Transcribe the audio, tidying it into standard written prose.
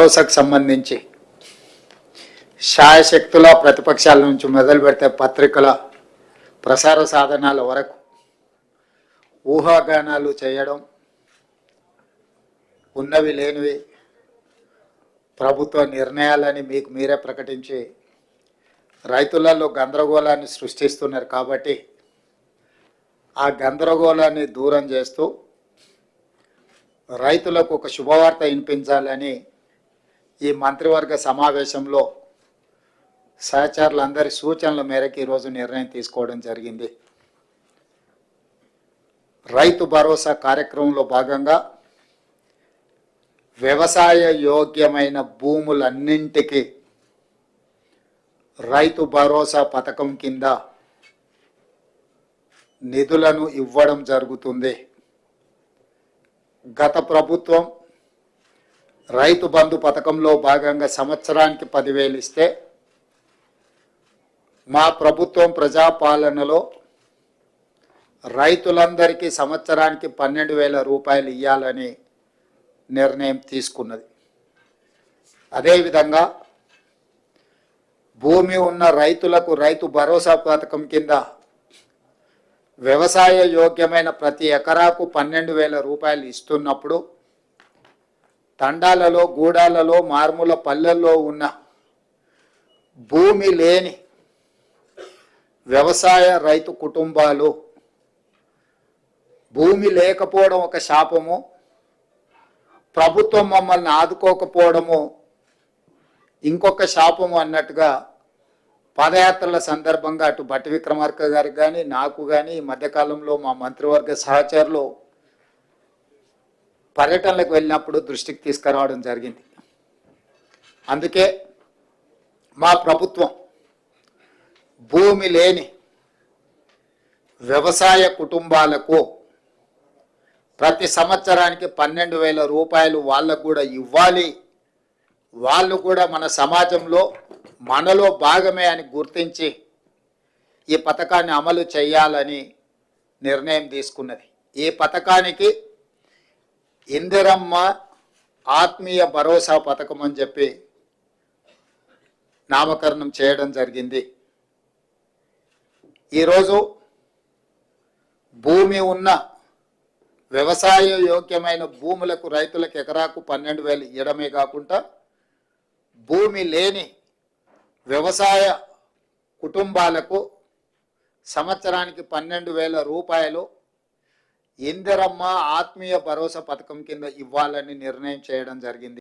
భరోసాకు సంబంధించి శాయశక్తుల ప్రతిపక్షాల నుంచి మొదలు పెడితే పత్రికల ప్రసార సాధనాల వరకు ఊహాగానాలు చేయడం, ఉన్నవి లేనివి ప్రభుత్వ నిర్ణయాలని మీకు మీరే ప్రకటించి రైతులలో గందరగోళాన్ని సృష్టిస్తున్నారు. కాబట్టి ఆ గందరగోళాన్ని దూరం చేస్తూ రైతులకు ఒక శుభవార్త వినిపించాలని ఈ మంత్రివర్గ సమావేశంలో సహచరులందరి సూచనల మేరకు ఈరోజు నిర్ణయం తీసుకోవడం జరిగింది. రైతు భరోసా కార్యక్రమంలో భాగంగా వ్యవసాయ యోగ్యమైన భూములన్నింటికి రైతు భరోసా పథకం కింద నిధులను ఇవ్వడం జరుగుతుంది. గత ప్రభుత్వం రైతు బంధు పథకంలో భాగంగా సంవత్సరానికి 10,000 ఇస్తే మా ప్రభుత్వం ప్రజాపాలనలో రైతులందరికీ సంవత్సరానికి 12,000 రూపాయలు ఇవ్వాలని నిర్ణయం తీసుకున్నది. అదేవిధంగా భూమి ఉన్న రైతులకు రైతు భరోసా పథకం కింద వ్యవసాయ యోగ్యమైన ప్రతి ఎకరాకు 12,000 రూపాయలు ఇస్తున్నప్పుడు తండాలలో, గూడాలలో, మారుమూల పల్లెల్లో ఉన్న భూమి లేని వ్యవసాయ రైతు కుటుంబాలు, భూమి లేకపోవడం ఒక శాపము, ప్రభుత్వం మమ్మల్ని ఆదుకోకపోవడము ఇంకొక శాపము అన్నట్టుగా పాదయాత్రల సందర్భంగా అటు భట్టి విక్రమార్క గారికి కానీ నాకు కానీ ఈ మధ్యకాలంలో మా మంత్రివర్గ సహచరులు పర్యటనలకు వెళ్ళినప్పుడు దృష్టికి తీసుకురావడం జరిగింది. అందుకే మా ప్రభుత్వం భూమి లేని వ్యవసాయ కుటుంబాలకు ప్రతి సంవత్సరానికి 12,000 రూపాయలు వాళ్ళకు కూడా ఇవ్వాలి, వాళ్ళు కూడా మన సమాజంలో మనలో భాగమే అని గుర్తించి ఈ పథకాన్ని అమలు చేయాలని నిర్ణయం తీసుకున్నది. ఈ పథకానికి ఇందిరమ్మ ఆత్మీయ భరోసా పథకం అని చెప్పి నామకరణం చేయడం జరిగింది. ఈరోజు భూమి ఉన్న వ్యవసాయ యోగ్యమైన భూములకు రైతులకు ఎకరాకు 12,000 ఇవ్వడమే కాకుండా భూమి లేని వ్యవసాయ కుటుంబాలకు సంవత్సరానికి 12,000 రూపాయలు ఇందిరమ్మ ఆత్మీయ భరోసా పథకం కింద ఇవ్వాలని నిర్ణయం చేయడం జరిగింది.